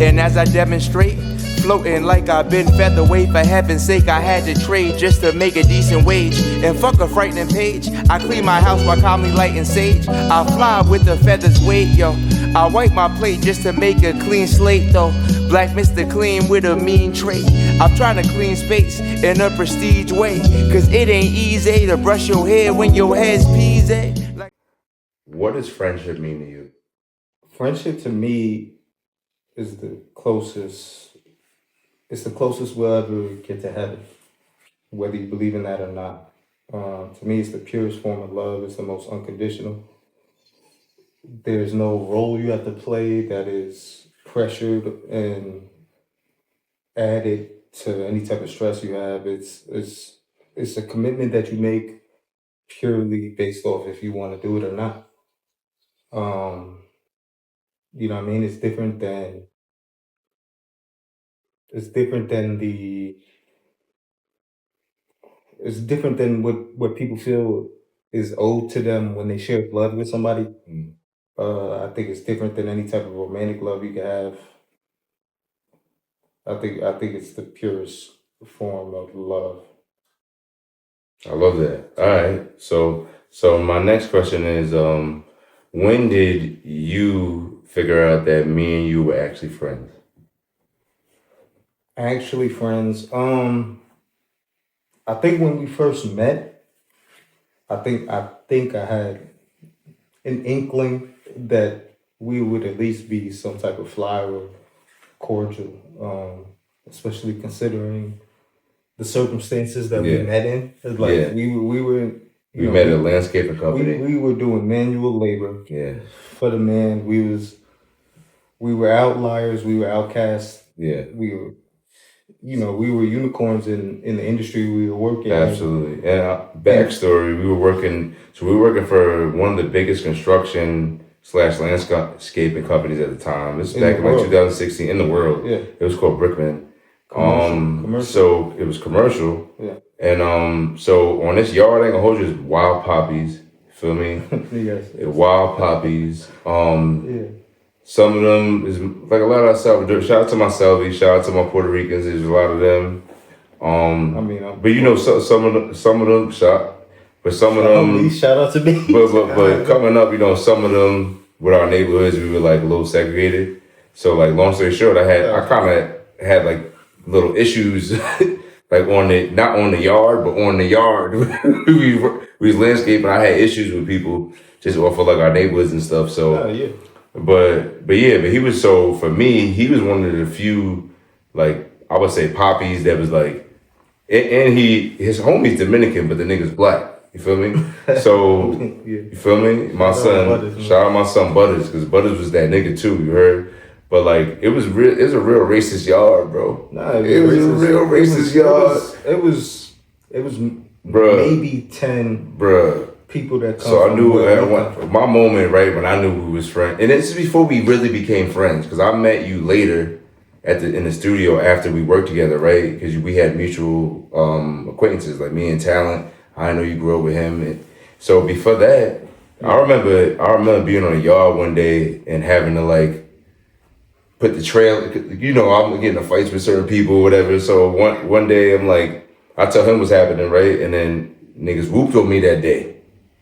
And as I demonstrate, floating like I've been featherweight. For heaven's sake, I had to trade just to make a decent wage. And fuck a frightening page. I clean my house while calmly lighting sage. I fly with the feathers weight, yo. I wipe my plate just to make a clean slate, though. Black Mr. Clean with a mean trait. I'm trying to clean space in a prestige way. Cause it ain't easy to brush your hair when your head's peasy. What does friendship mean to you? Friendship to me is the closest. It's the closest we'll ever get to heaven, whether you believe in that or not. To me, it's the purest form of love. It's the most unconditional. There's no role you have to play that is pressured and added to any type of stress you have. It's a commitment that you make purely based off if you want to do it or not. Um, you know what I mean? It's different than what people feel is owed to them when they share blood with somebody. Mm. I think it's different than any type of romantic love you can have. I think it's the purest form of love. I love that. All right. So my next question is, when did you figure out that me and you were actually friends? Actually, friends. I think when we first met, I think I had an inkling that we would at least be some type of fly or cordial, especially considering the circumstances that we Yeah. met in. It's like Yeah. we were, We met at a landscaping company. we were doing manual labor Yeah. for the man. We were outliers. We were outcasts. Yeah. We were, we were unicorns in the industry we were working in. Absolutely. And backstory, we were working for one of the biggest construction / landscaping companies at the time. This is In back the in like world. 2016 in the world. Yeah. It was called Brickman. Commercial. So it was commercial. Yeah. And so on this yard, I ain't gonna hold you, it's wild poppies. You feel me? Yes. The wild poppies. Yeah. Some of them is like a lot of Salvador. Shout out to my Salvi. Shout out to my Puerto Ricans. There's a lot of them. But you know, some of them shot. But some of them, Shout out to me. but coming up, you know, some of them with our neighborhoods, we were like a little segregated. So like, long story short, I kind of had like little issues, like not on the yard, but on the yard. we was landscaping. I had issues with people just off of like our neighborhoods and stuff. So. Yeah. But he was, so for me, he was one of the few, like, I would say poppies that was like, and his homie's Dominican, but the nigga's black. You feel me? So, Yeah. you feel me? My Shout out son, Butters, man. shout out my son Butters, because Butters was that nigga too, you heard? But like, it was a real racist yard, bro. Nah, It was a real racist yard. It was Bruh. maybe 10 Bruh. people that come So I from knew where we come from. my moment, right, when I knew we was friends, and this is before we really became friends, because I met you later in the studio after we worked together, right? Because we had mutual acquaintances, like me and Talent. I know you grew up with him, and so before that, I remember being on a yard one day and having to like put the trail. You know, I'm getting in fights with certain people, whatever. So one day I'm like, I tell him what's happening, right, and then niggas whooped on me that day.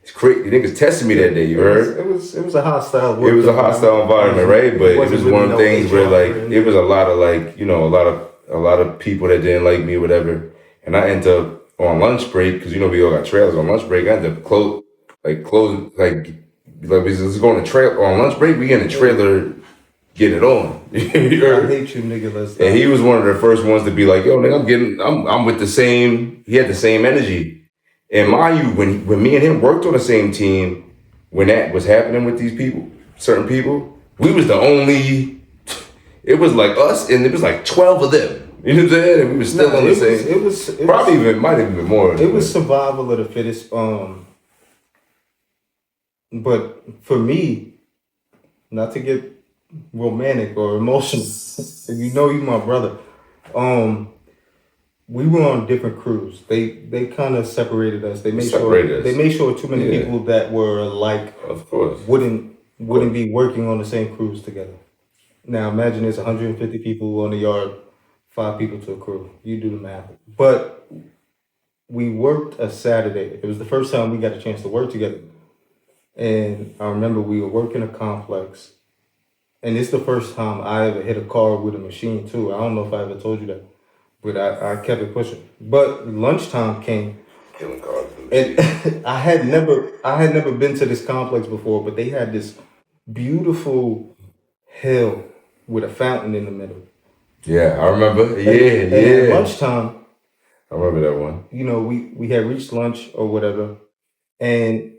It's crazy. Niggas tested me that day. You heard? It was a hostile work. It was a hostile environment, right? But it was wasn't one of really the things no where HR, like it was a lot of like, you know, a lot of people that didn't like me, whatever. And I ended up on lunch break, because you know we all got trailers on lunch break. I ended up close we just going to trail on lunch break. We in the trailer, get it on. You I heard? hate you, nigga. Let's And he was one of the first ones to be like, yo, nigga, I'm with the same. He had the same energy. And mind you, when me and him worked on the same team, when that was happening with these people, certain people, we was the only. It was like us, and it was like 12 of them. You know what I'm saying? And we were still on the same. It was Probably even might have been more. It was survival of the fittest. But for me, not to get romantic or emotional, if you know you my brother, we were on different crews. They kind of separated us. They made sure too many people that were alike, of course, wouldn't be working on the same crews together. Now imagine there's 150 people on the yard, 5 people to a crew. You do the math. But we worked a Saturday. It was the first time we got a chance to work together. And I remember we were working a complex. And it's the first time I ever hit a car with a machine too. I don't know if I ever told you that. But I kept it pushing. But lunchtime came. Killing cars. And I had never been to this complex before, but they had this beautiful hill with a fountain in the middle. Yeah, I remember. Yeah, And at yeah. lunchtime, I remember that one. you know, we had reached lunch or whatever, and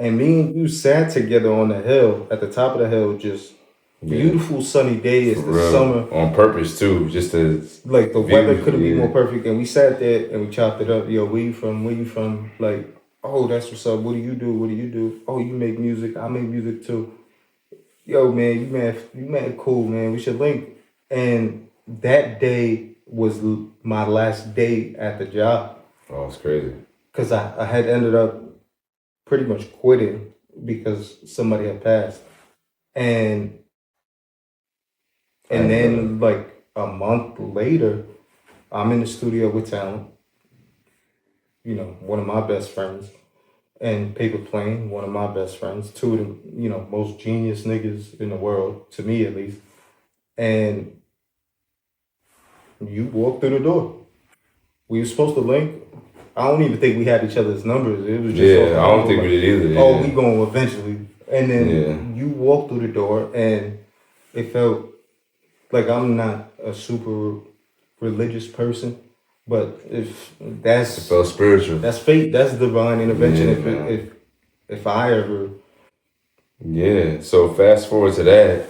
me and you sat together on the hill at the top of the hill, just Yeah. beautiful sunny day. It's For the real. summer, On purpose too, just to like the view, weather couldn't be yeah. more perfect. And we sat there and we chopped it up. Yo, where you from? Where you from? Like, oh, that's what's up. What do you do? What do you do? Oh, you make music. I make music too. Yo, man, you mad cool, man. We should link. And that day was my last day at the job. Oh, it's crazy. Because I had ended up pretty much quitting because somebody had passed. And then like a month later, I'm in the studio with Talent, you know, one of my best friends, and Paper Plane, one of my best friends, two of the, you know, most genius niggas in the world, to me at least. And you walked through the door. We were supposed to link. I don't even think we had each other's numbers. It was just Yeah, I don't think we did either. oh, yeah. we going eventually. And then Yeah. you walked through the door, and it felt like I'm not a super religious person, but if It felt spiritual. that's fate, that's divine intervention. Yeah, if man. if I ever Yeah. So fast forward to that,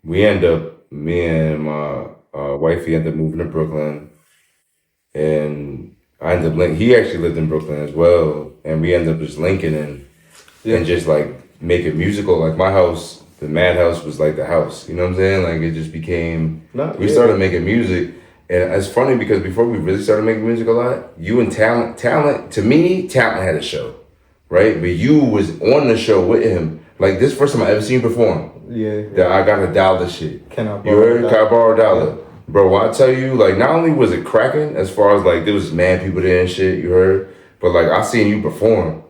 we end up, me and my wifey end up moving to Brooklyn, and I ended up he actually lived in Brooklyn as well, and we ended up just linking and just like making musical. Like my house, the Madhouse was like the house. You know what I'm saying? Like it just became. We started making music, and it's funny because before we really started making music a lot, you and Talent to me, Talent had a show, right? But you was on the show with him. Like this first time I ever seen you perform. That I got a dollar shit. Can I You borrow heard? a Can I borrow a dollar? Yeah. Bro, when I tell you, like, not only was it cracking as far as like there was mad people there and shit, you heard, but like I seen you perform.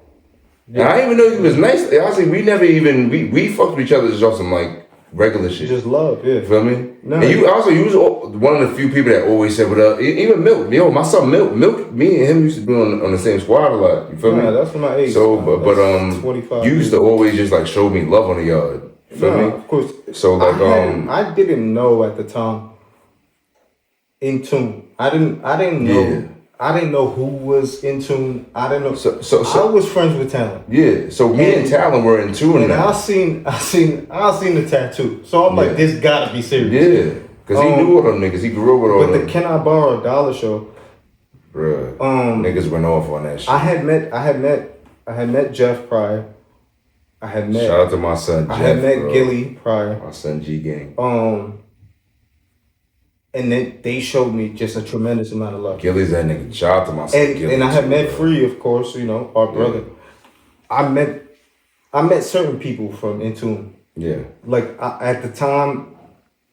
And I didn't even know you was nice. Honestly, we never even we fucked with each other just on some like regular shit. just love, yeah. You feel me? No. And you was one of the few people that always said what up. Even Milk, yo, my son Milk, me and him used to be on the same squad a lot. You feel me? That's from my age. So, but That's 25 you used to always just like show me love on the yard. You feel me? Of course. So like I didn't know at the time. In tune. I didn't know. Yeah. I didn't know who was in tune. I didn't know. So I was friends with Talent. yeah. So me and Talon were in tune And now. I seen the tattoo. So I'm Yeah. like, this gotta be serious. Yeah, because he knew all them niggas. He grew up with all But them. the Can I Borrow a Dollar show, Bruh, um, niggas went off on that shit. I had met Jeff prior. I had met Shout out to my son Jeff, I had met bro. Gilly prior. My son G Gang. And then they showed me just a tremendous amount of love. Gilly's that nigga. Shout out to my son Gilly. And I had too, met bro. Free, of course, you know, our brother. I met certain people from Intune. Yeah, Like at the time,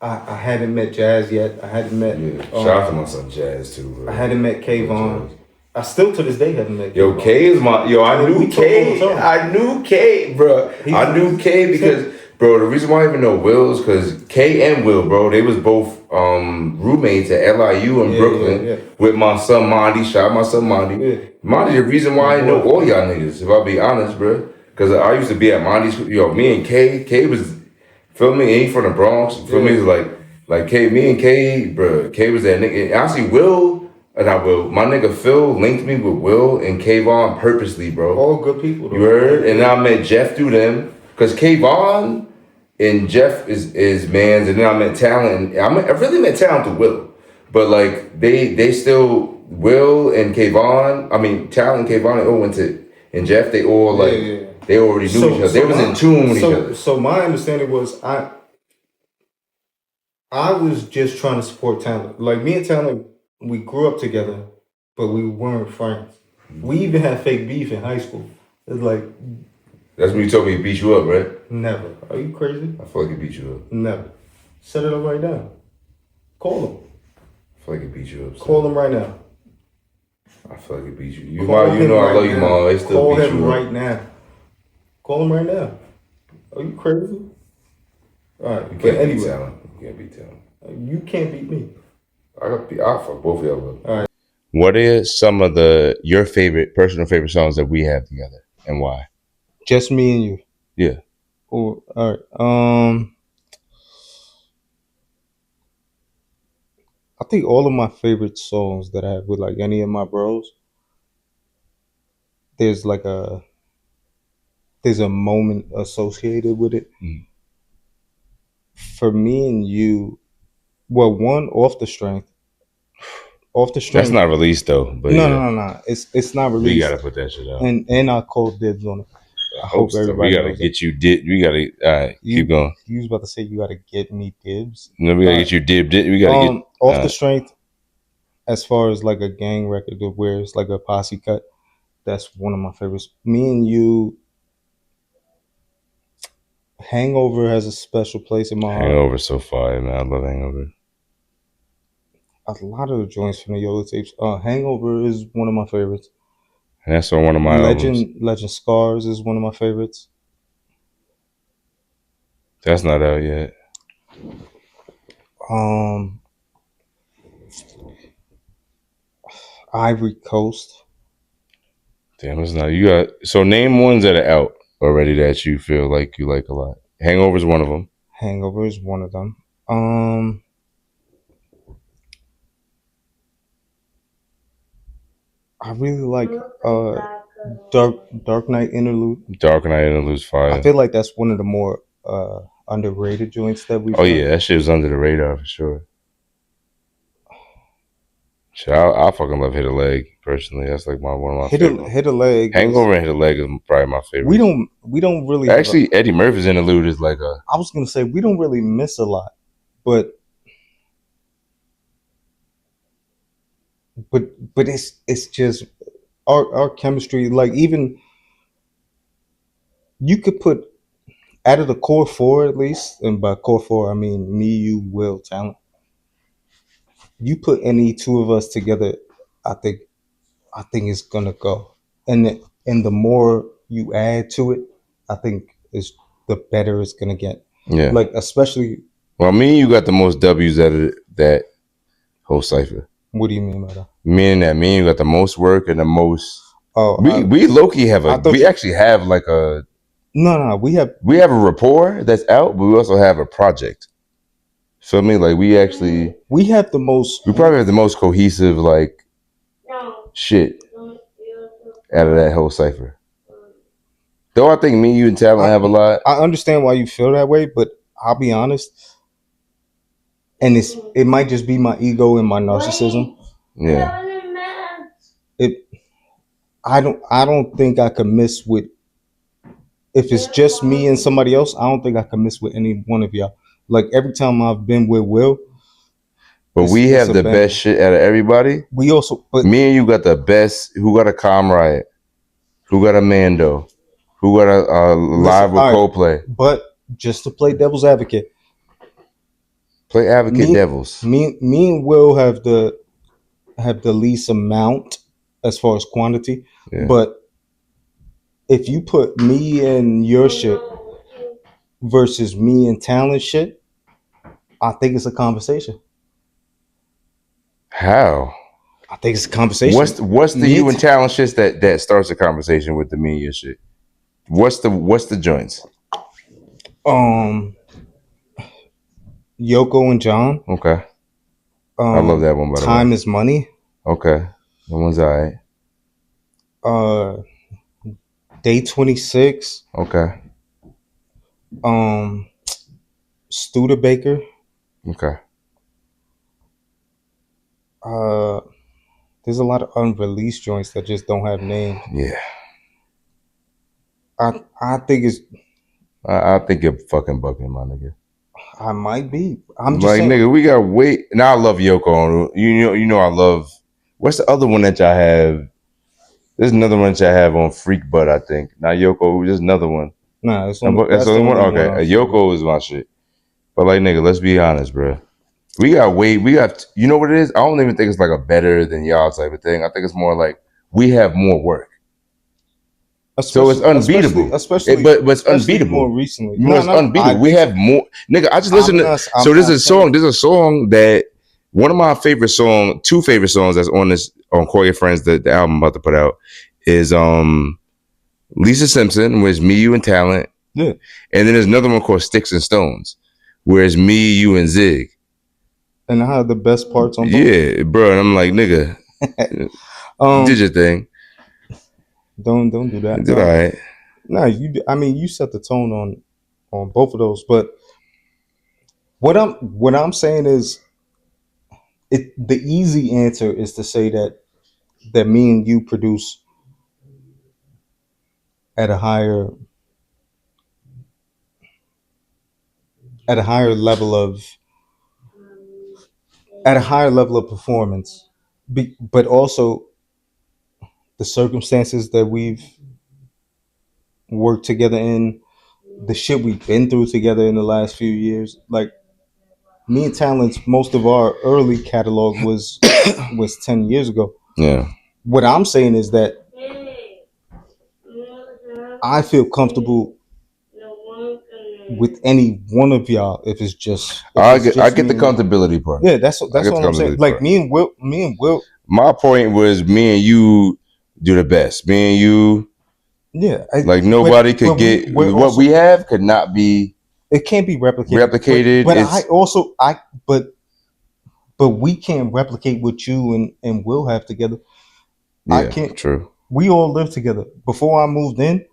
I hadn't met Jazz yet. I hadn't met. yeah. Shout out to my son Jazz too, bro. I hadn't met Kayvon. I still to this day haven't met. Yo, Kayvon. K is my I We knew talk all K. the time. I knew K, bro. I knew K because, bro, the reason why I even know Will is because K and Will, bro, they was both roommates at LIU in Brooklyn yeah. with my son Monty. Shout out my son Monty. Yeah. Monty, the reason why I know all y'all niggas, if I'll be honest, bro, because I used to be at Monty's. Yo, me and K was, feel me? He from the Bronx. Feel me? It's like K, me and K, bro. K was that nigga. And honestly, Will. And I will. My nigga Phil linked me with Will and Kayvon purposely, bro. All good people. Though. You heard? And I met Jeff through them. Cause Kayvon and Jeff is mans. And then I met Talent. And I really met Talent through Will. But like they still, Will and Kayvon, I mean Talent and Kayvon, they all went to, and Jeff, they all like, they already knew each other. They was in tune with each other. So my understanding was I was just trying to support Talent. Like me and Talent, we grew up together, but we weren't friends. We even had fake beef in high school. It's like That's when you told me he beat you up, right? Never. Are you crazy? I feel like it beat you up. Never. Set it up right now. Call him. I feel like it beat you up. Call him right now. I feel like it beat you. You, Call Ma, you him know I right love you, now. Mom. It still Call beat him you up. right now. Call him right now. Are you crazy? All right. You But can't beat anyway, talent. You can't beat talent. you can't beat me. I'll fuck both of y'all up. All right. What is some of your personal favorite songs that we have together, and why? Just me and you. Yeah. Cool. All right. I think all of my favorite songs that I have with like any of my bros, there's like there's a moment associated with it. Mm. For me and you, well, one off the strength. That's not released though. But no. It's not released. We gotta put that shit out. And I called dibs on it. I hope so. everybody We gotta knows get you did. We gotta all right. Keep going. You was about to say you gotta get me dibs. No, we gotta get you dib. We gotta get off the strength. As far as like a gang record of where it's like a posse cut, that's one of my favorites. Me and you, Hangover has a special place in my heart. Hangover so far, man. I love Hangover. A lot of the joints from the Yola tapes. Hangover is one of my favorites. And that's on one of my albums. Legend Scars is one of my favorites. That's not out yet. Ivory Coast. Damn, it's not. You got so name ones that are out already that you feel like you like a lot. Hangover is one of them. Hangover is one of them. I really like Dark Knight Interlude. Dark Knight Interlude's fire. I feel like that's one of the more underrated joints that we've done. Yeah, that shit was under the radar for sure. Shit, I fucking love Hit a Leg personally. That's like one of my favorites. Hit a Leg. Hangover and Hit a Leg is probably my favorite. We don't really actually Eddie Murphy's Interlude is like a. I was gonna say we don't really miss a lot, but it's just our chemistry. Like even you could put out of the core four at least, and by core four I mean me, you, Will, Talent. You put any two of us together, I think it's gonna go. And the more you add to it, I think is the better it's gonna get. Yeah. Like especially. Well, me and you got the most W's out of that whole cipher. What do you mean by that? Me and you got the most work and the most. Oh, we low-key have we actually have like a. No. We have a rapport that's out, but we also have a project. Feel me? Like we have the most. We probably have the most cohesive like shit out of that whole cipher. Though I think me, you, and Talent have a lot. I understand why you feel that way, but I'll be honest, and it might just be my ego and my narcissism. Yeah. I don't think I could miss with. If it's just me and somebody else, I don't think I can miss with any one of y'all. Like every time I've been with Will. But we have the best shit out of everybody. We also, but me and you got the best. Who got a Calm Riot? Who got a Mando? Who got a live with Coldplay? But just to play devil's advocate. Play advocate devils. Me and Will have the least amount as far as quantity. Yeah. But if you put me and your shit versus me and Talent shit, I think it's a conversation. How? I think it's a conversation. What's the you and Talent shit that starts a conversation with the me and your shit? What's the joints? Yoko and John. Okay. I love that one. By the way. Time is Money. Okay, that one's alright. Day 26. Okay. Studebaker. Okay. There's a lot of unreleased joints that just don't have names. Yeah. I think it's. I think you're fucking bugging, my nigga. I might be. I'm just like, saying. Nigga, we got wait. Now I love Yoko. You know I love. What's the other one that y'all have? There's another one that y'all have on Freak Butt, I think. Not Yoko. There's another one. Nah, That's the only one. Okay, Yoko is my shit. But like, nigga, let's be honest, bro. We got. You know what it is? I don't even think it's like a better than y'all type of thing. I think it's more like we have more work. So it's unbeatable. Especially but it's unbeatable. More recently. It's unbeatable. We have more. Nigga, I just listened to. So there's a song. There's a song that one of my favorite songs, two favorite songs that's on Call Your Friends, the album I'm about to put out, is Lisa Simpson, where it's Me, You, and Talent. Yeah. And then there's another one called Sticks and Stones, where it's Me, You, and Zig. And I have the best parts on both. Yeah, bro. And I'm like, nigga, did your thing. Don't do that. Did all right. No, you set the tone on both of those. But what I'm saying is, the easy answer is to say that me and you produce at a higher level of performance, but also the circumstances that we've worked together in, the shit we've been through together in the last few years. Like, me and Talent's, most of our early catalog was 10 years ago. Yeah. What I'm saying is that I feel comfortable with any one of y'all if it's just. I get the comfortability part. Yeah, that's what I'm saying. Like me and Will. My point was me and you do the best. Me and you. Yeah. Like nobody could get what we have could not be. It can't be replicated. But we can't replicate what you and Will have together. Yeah, I can't. True. We all lived together. Before I moved in,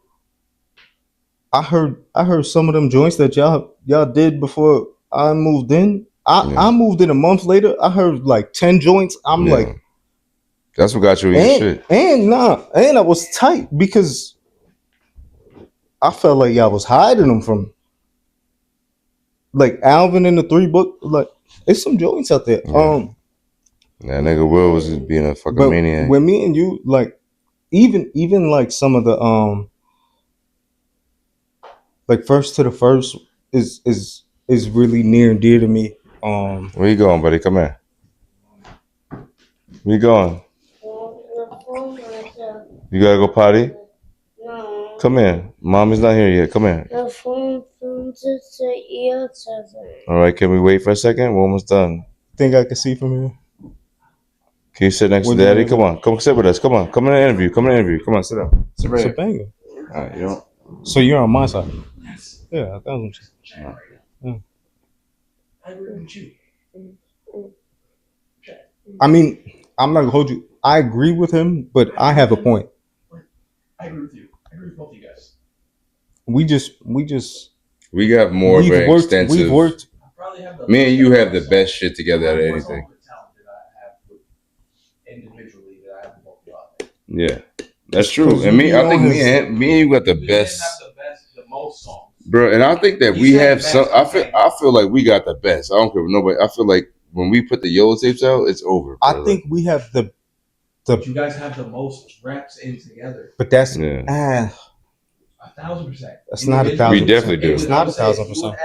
I heard some of them joints that y'all did before I moved in. I moved in a month later. I heard like 10 joints. I'm like, that's what got you in shit. And I was tight because I felt like y'all was hiding them from. Like Alvin in the 3 book, like it's some joints out there. Yeah. That nigga Will was just being a fucking maniac. When me and you, like, even like some of the like First to the First is really near and dear to me. Where you going, buddy? Come here. Where you going? You gotta go potty? No. Come here. Mommy's not here yet. Come here. The phone just the ear. All right, can we wait for a second? We're almost done. Think I can see from here? Can you sit next to Daddy? Come on. Come sit with us. Come on. Come in the interview. Come on, sit down. Sit right here. It's a banger. All right, you know. So you're on my side? Yes. Yeah, 1,000%. Yeah. I agree with you. I mean, I'm not gonna hold you. I agree with him, but I have a point. I agree with you. I agree with both of you guys. We got more of an extensive. We've worked. Me and you have the best shit together out of anything. Individually, that I have both of y'all. Yeah, that's true. And I think me and you got the best. The most songs, bro. And I think that we have some. I feel like we got the best. I don't care what nobody. I feel like when we put the YOLO tapes out, it's over. Bro. I think we have the. You guys have the most reps in together. But that's 1,000%. That's not 1,000%. We definitely do. It's not 1,000%.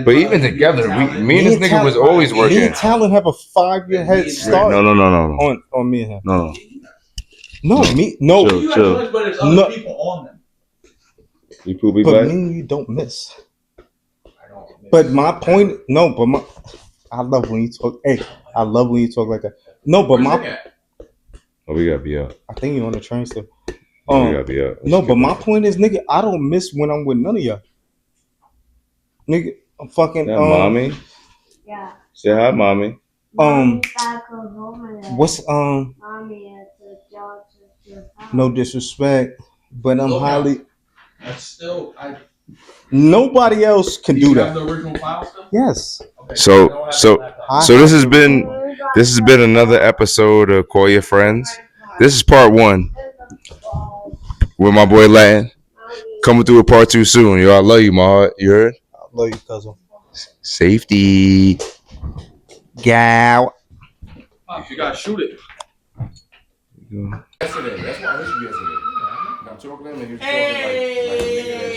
But even together, me and this nigga was always working. Me and Talent have a 5-year head start. No. On me and him. No. Chill. But there's other people on them. You poopy but butt? Me and you don't miss. I don't miss. But my point, I love when you talk. Hey, I love when you talk like that. No, but we gotta be out. I think you're on the train still. We gotta be out. No, but my point is, nigga, I don't miss when I'm with none of y'all. Nigga, I'm fucking. Mommy. Yeah. Say hi, mommy. What's Mommy at the job. No disrespect, but I'm highly. That's still Nobody else can do that. Have the original file still? Yes. Okay, so this has been another episode of Call Your Friends. This is part 1 with my boy Latin. Coming through with part 2 soon. Yo, I love you, my heart. You heard? I love you, cousin. Safety. Gow. You gotta shoot it. Yesterday. That's why I heard you yesterday. I'm talking to him and he was talking like a nigga that